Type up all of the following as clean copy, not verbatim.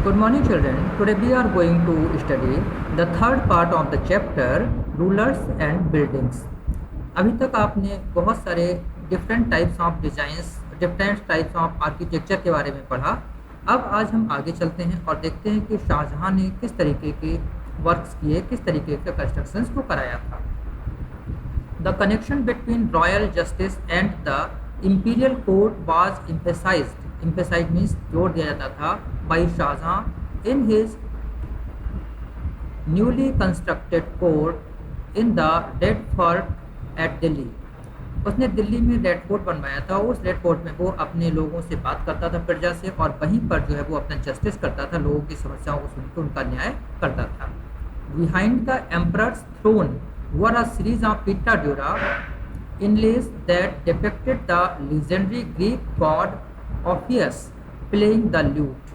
Good morning, children. Today we are going to study the third part of the chapter Rulers and Buildings. अभी तक आपने बहुत सारे different types of designs, different types of architecture के बारे में पढ़ा। अब आज हम आगे चलते हैं और देखते हैं कि शाहजहां ने किस तरीके के वर्क्स किए, किस तरीके के कंस्ट्रक्शंस को कराया था। The connection between royal justice and the imperial court was emphasized. Emphasize means जोर दिया जाता था by Shahjahan in his newly constructed court in the red fort at Delhi. उसने दिल्ली में रेड फोर्ट बनवाया था। उस रेड फोर्ट में वो अपने लोगों से बात करता था, प्रजा से, और वहीं पर जो है वो अपना जस्टिस करता था, लोगों की समस्याओं को सुनकर उनका न्याय करता था। Behind the emperor's throne were a series of pietra dura inlays that depicted the legendary Greek god Orpheus playing the lute.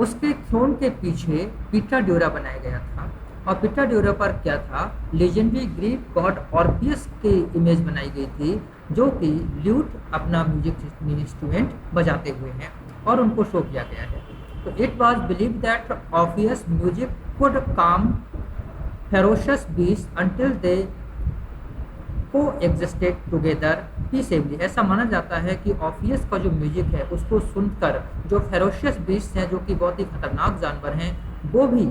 उसके थ्रोन के पीछे पिटाड्यूरा बनाया गया था, और पिटाड्यूरा पर क्या था, लेजेंडरी ग्रीक गॉड ऑर्फियस की इमेज बनाई गई थी, जो कि ल्यूट अपना म्यूजिक इंस्ट्रूमेंट बजाते हुए हैं, और उनको शो किया गया है। तो it was believed that Orpheus music could काम फेरोशियस बीस्ट अंटिल दे को एग्जिस्टेड टुगेदर पीसफुली। ऐसा माना जाता है कि ऑर्फियस का जो म्यूजिक है उसको सुनकर जो फेरोशियस बीस्ट हैं, जो कि बहुत ही खतरनाक जानवर हैं, वो भी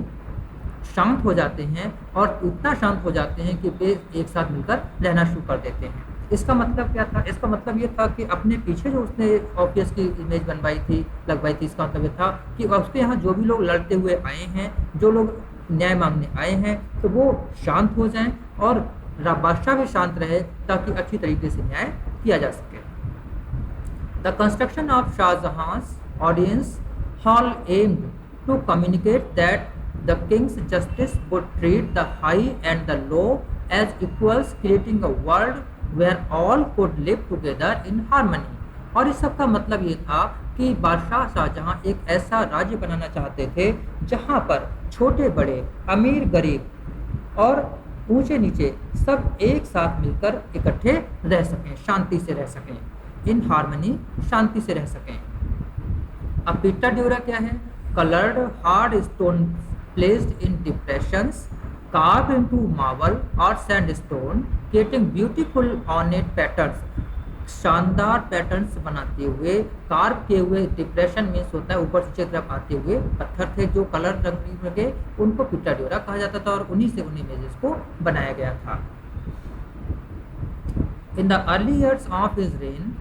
शांत हो जाते हैं, और इतना शांत हो जाते हैं कि वे एक साथ मिलकर रहना शुरू कर देते हैं। इसका मतलब क्या था? इसका मतलब ये था कि अपने पीछे जो उसने ऑर्फियस की इमेज बनवाई थी, लगवाई थी, इसका मतलब ये था कि उसके यहाँ जो भी लोग लड़ते हुए आए हैं, जो लोग न्याय मांगने आए हैं, तो वो शांत हो जाएं और बादशाह भी शांत रहे, ताकि अच्छी तरीके से न्याय किया जा सके। The construction of Shahjahan's audience hall aimed to communicate that the king's justice would treat the high and the low as equals, creating a world where all could live together in harmony. और इस सब का मतलब ये था कि बादशाह शाहजहां एक ऐसा राज्य बनाना चाहते थे जहां पर छोटे बड़े, अमीर गरीब और ऊंचे नीचे सब एक साथ मिलकर इकट्ठे रह सकें, शांति से रह सकें, इन हार्मनी, शांति से रह सकें। अब पिटाड्यूरा क्या है? Coloured hard stone placed in depressions, carved into marble और sandstone, creating beautiful ornate patterns. शानदार पैटर्न्स बनाते हुए, कार्व किए हुए, डिप्रेशन मीन्स होता है ऊपर से तरफ आते हुए पत्थर थे जो कलर रंग लगे, उनको पिटाड्यूरा कहा जाता था, और उन्हीं से उन इमेजेस को बनाया गया था। In the early years of his reign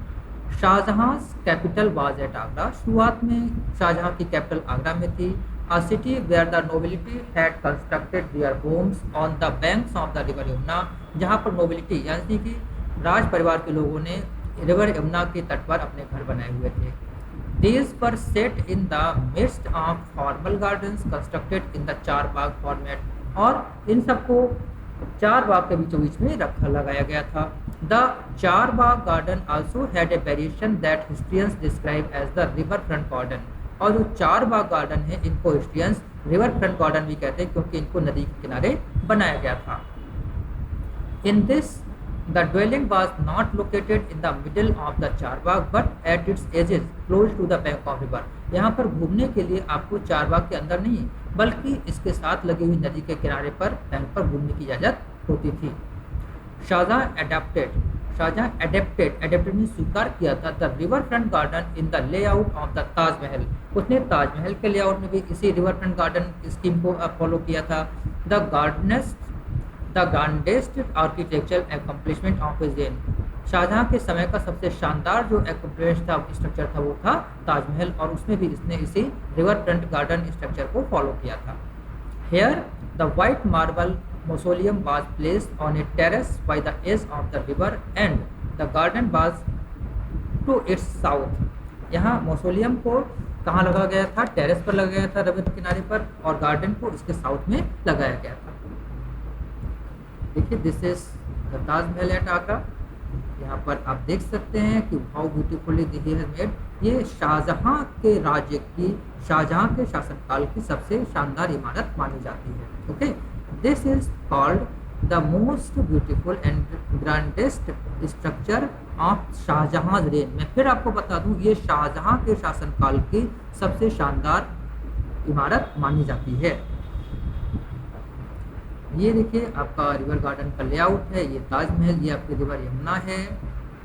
Shahjahan's capital was at Agra. शुरुआत में शाहजहां की कैपिटल आगरा में थी। A city where the nobility had constructed their homes on the banks of the river Yamuna, जहां पर नोबिलिटी यानी कि राज परिवार के लोगों ने रिवर यमुना के तट पर अपने घर बनाए हुए थे। These were set in the midst of formal gardens constructed in the चार बाग फॉर्मेट, और इन सबको चार बाग के बीचों बीच में रखा लगाया गया था। The चार बाग garden also had a variation that historians describe as the river front garden, और जो चार बाग गार्डन है इनको हिस्ट्रियंस रिवर फ्रंट गार्डन भी कहते हैं, क्योंकि इनको नदी के किनारे बनाया गया था। In this the dwelling was not located in the middle of the Charbagh but at its edges close to the bank of river। यहाँ पर घूमने के लिए आपको चारबाग के अंदर नहीं, बल्कि इसके साथ लगी हुई नदी के किनारे पर, बैंक पर घूमने की इजाज़त होती थी। शाहजहां एडेप्टेड ने स्वीकार किया था the river front garden in the layout of the Taj Mahal. उसने ताजमहल के लेआउट में भी इसी रिवर फ्रंट गार्डन स्कीम को फॉलो किया था। The grandest architectural accomplishment of his reign. Shahjahan के समय का सबसे शानदार जो एक्म्प्लिशमेंट था, स्ट्रक्चर था, वो था ताजमहल, और उसमें भी इसने इसी रिवर फ्रंट गार्डन स्ट्रक्चर को फॉलो किया था। Here the white marble mausoleum was placed on a terrace by the edge of the river and the garden was to its south. यहाँ मौसोलियम को कहाँ लगाया गया था? टेरेस पर लगाया गया था, रिवर किनारे पर, और गार्डन को इसके साउथ में लगाया गया था। देखिए, this is the Taj Mahal at Agra. यहाँ पर आप देख सकते हैं कि how beautifully this has made. ये शाहजहां के राज्य की, शाहजहां के शासनकाल की सबसे शानदार इमारत मानी जाती है। Okay, this is called the most beautiful and grandest structure of Shahjahan reign. मैं फिर आपको बता दूं, ये शाहजहां के शासनकाल की सबसे शानदार इमारत मानी जाती है। ये देखिए आपका रिवर गार्डन का लेआउट है, ये ताजमहल, ये आपकी रिवर यमुना है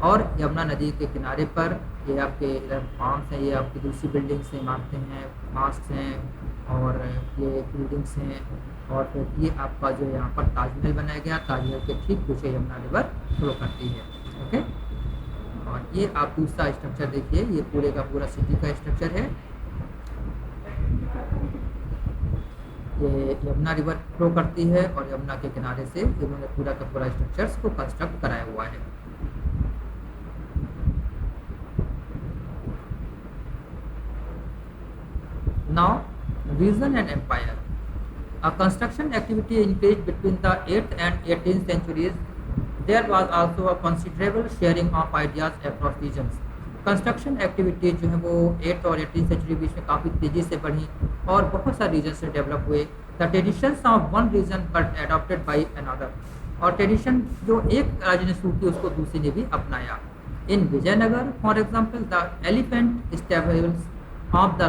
और यमुना नदी के किनारे पर ये आपके इधर फार्म्स हैं, ये आपकी दूसरी बिल्डिंग्स हैं, इमारतें हैं, मास्क हैं और ये बिल्डिंग्स हैं और फिर ये आपका जो यहाँ पर ताजमहल बनाया गया, ताजमहल के ठीक पीछे यमुना रिवर फ्लो करती है। ओके, और ये आप दूसरा स्ट्रक्चर देखिए, ये पूरे का पूरा सिटी का स्ट्रक्चर है। ये यमुना रिवर फ्लो करती है और यमुना के किनारे से इन्होंने पूरा का पूरा स्ट्रक्चर्स को कंस्ट्रक्ट कराया हुआ है। Now, region and empire. A construction activity increased between the 8th and 18th centuries. There was also a considerable sharing of ideas across regions. Construction activities जो है वो 8th और 18th सेंचुरी बीच में काफ़ी तेज़ी से बढ़ी और बहुत सारे रीजन से डेवलप हुए। The traditions of one region but adopted by another, और ट्रेडिशन जो एक राज्य ने शुरू की उसको दूसरे ने भी अपनाया। In Vijayanagar for example the elephant stables of the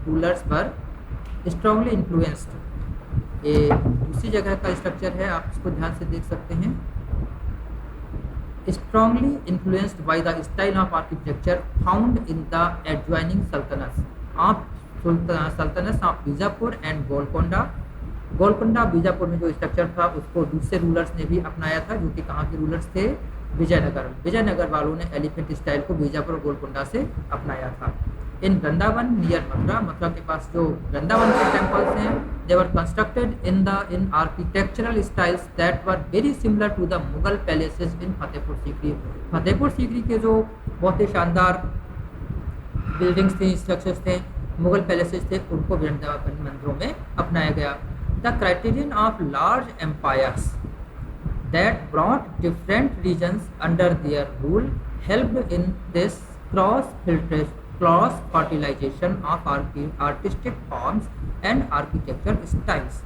rulers पर स्ट्रांगली इन्फ्लुएंस्ड। ये दूसरी जगह का स्ट्रक्चर है, आप इसको ध्यान से देख सकते हैं। strongly influenced by the style of architecture found in the adjoining sultanates of Bijapur and Golconda Bijapur में जो स्ट्रक्चर था उसको दूसरे रूलर्स ने भी अपनाया था, जो कि कहाँ के रूलर्स थे, विजयनगर वालों ने एलिफेंट स्टाइल को बीजापुर और गोलकोंडा से अपनाया था। इन वृंदावन नियर मथुरा के पास जो वृंदावन के टेम्पल्स हैं, they were constructed in architectural styles that were very similar to the Mughal palaces in Fatehpur Sikri के जो बहुत ही शानदार बिल्डिंग्स थी, स्ट्रक्चर्स थे, मुगल पैलेसेस थे, उनको वृंदावन मंदिरों में अपनाया गया। The criterion of large empires that brought different regions under their rule helped in this cross fertilization of artistic forms and architectural styles.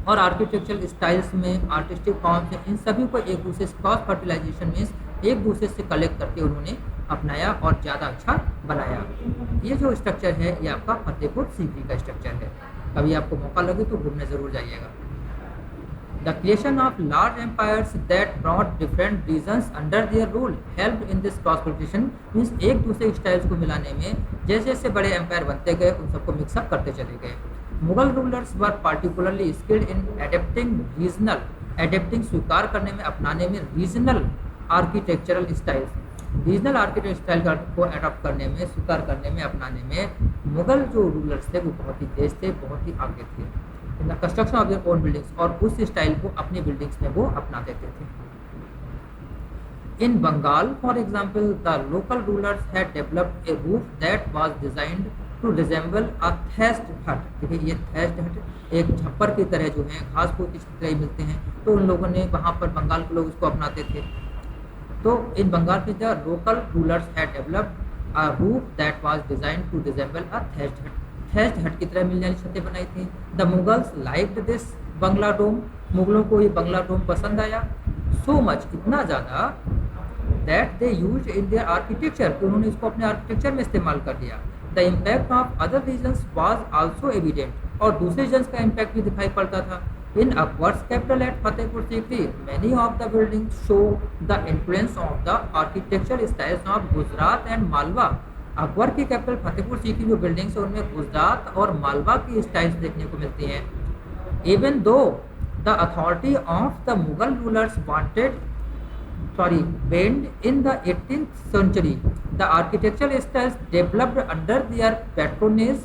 और आर्किटेक्चरल स्टाइल्स में, आर्टिस्टिक फॉर्म्स इन सभी को एक दूसरे से क्रॉस फर्टिलाइजेशन में एक दूसरे से कलेक्ट करके उन्होंने अपनाया और ज़्यादा अच्छा बनाया। ये जो स्ट्रक्चर है ये आपका फतेहपुर सीकरी का स्ट्रक्चर है। कभी आपको मौका लगे तो घूमने ज़रूर जाइएगा। The creation of large empires that brought different regions under their rule helped in this cross fertilization, means एक दूसरे स्टाइल्स को मिलाने में जैसे जैसे बड़े एम्पायर बनते गए उन सबको मिक्सअप करते चले गए। Mughal rulers were particularly skilled in adapting स्वीकार करने में, अपनाने में रीजनल आर्किटेक्चरल स्टाइल को एडॉप्ट करने में, स्वीकार करने में, अपनाने में मुगल जो रूलर्स थे वो बहुत ही तेज थे, बहुत ही आगे थे in the construction of their own buildings, और उस स्टाइल को अपनी बिल्डिंग्स में वो अपना देते थे। In Bengal for example the local rulers had developed a roof that was designed to resemble a thatched hut. देखिए ये थैच्ड हट एक छप्पर की तरह जो है, घास फूस की तरह मिलते हैं, तो उन लोगों ने वहाँ पर बंगाल के लोग उसको अपनाते थे। तो इन बंगाल के जो local rulers had developed a roof that was designed to resemble a thatched hut, thatched hut की तरह मिलने वाली छतें बनाई थी। The Mughals liked this Bangla dome, मुगलों को ये बंगला डोम पसंद आया, सो मच, इतना ज़्यादा, that they used in their architecture, कि उन्होंने इसको अपने आर्किटेक्चर में इस्तेमाल कर लिया। The impact of other regions was also evident, और दूसरे रीजन्स का इम्पैक्ट भी दिखाई पड़ता था। In Akbar's capital at Fatehpur Sikri many of the buildings show the influence of the architectural styles of Gujarat and Malwa. Akbar की कैपिटल फतेहपुर सीकरी जो बिल्डिंग्स है उनमें गुजरात और मालवा की स्टाइल्स देखने को मिलती हैं। Even though the authority of the Mughal rulers bend in the 18th century, the architectural styles developed under their patronage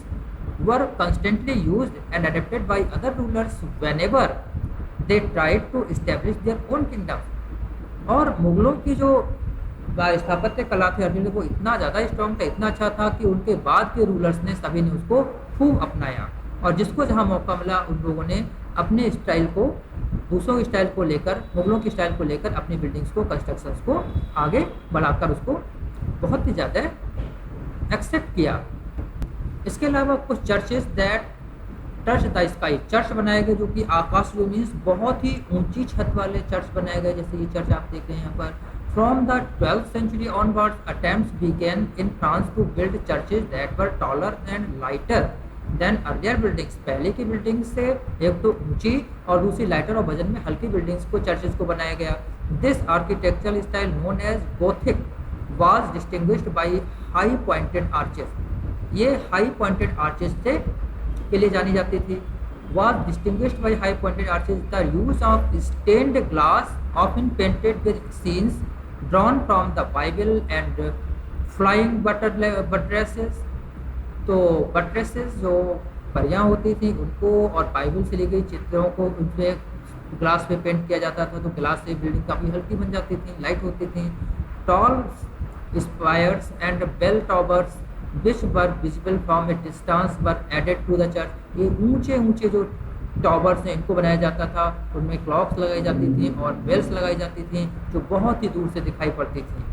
were constantly used and adapted by other rulers whenever they tried to establish their own kingdom। और मुगलों की जो स्थापत्य कला थी अर्जुन, वो इतना ज़्यादा स्ट्रॉन्ग था, इतना अच्छा था कि उनके बाद के रूलर्स ने सभी ने उसको खूब अपनाया, और जिसको जहाँ मौका मिला उन लोगों ने अपने स्टाइल को, दूसरों की स्टाइल को लेकर, मुगलों की स्टाइल को लेकर अपनी बिल्डिंग्स को, कंस्ट्रक्शंस को आगे बढ़ाकर उसको बहुत ही ज़्यादा एक्सेप्ट किया। इसके अलावा कुछ churches that touch the sky, church बनाए गए जो कि आकाश जो मीन्स बहुत ही ऊंची छत वाले चर्च बनाए गए, जैसे ये चर्च आप देख रहे हैं यहाँ पर, From the 12th century onwards, attempts began in France to build churches that were taller and lighter than earlier buildings. पहले की बिल्डिंग से एक तो ऊंची और दूसरी लाइटर और वजन में हल्की बिल्डिंग्स को चर्चेज को बनाया गया. This architectural style known as Gothic was distinguished by high pointed arches. ये हाई पॉइंटेड आर्चेस से के लिए जानी जाती थी. was distinguished by high pointed arches. The use of stained glass often painted with scenes drawn from the Bible and flying buttresses. तो बट्रेसेस जो परियां होती थी उनको और बाइबल से ली गई चित्रों को उन पे ग्लास पे पेंट किया जाता था, तो ग्लास से बिल्डिंग काफ़ी हल्की बन जाती थी, लाइट होती थी. Tall spires and bell towers which were visible from a distance were added to the church. ये ऊंचे ऊंचे जो टॉवर्स हैं इनको बनाया जाता था, उनमें क्लॉक्स लगाई जाती थी और बेल्स लगाई जाती थी जो बहुत ही दूर से दिखाई पड़ती थी.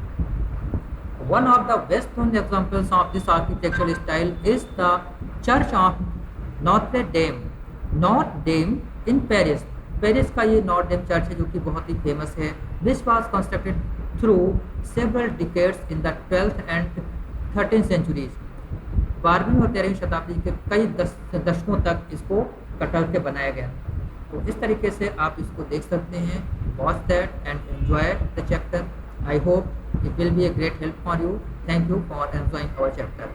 One of the best known examples of this architectural style is the Church of Notre Dame. Notre Dame in Paris. Paris का ये नॉट डेम चर्च है जो कि बहुत ही फेमस है. This was constructed through several decades in the 12th and 13th centuries. 12वीं और 13वीं शताब्दी के कई दशकों तक इसको कटर के बनाया गया. तो इस तरीके से आप इसको देख सकते हैं. Watch that and enjoy the chapter. I hope it will be a great help for you. Thank you for enjoying our chapter.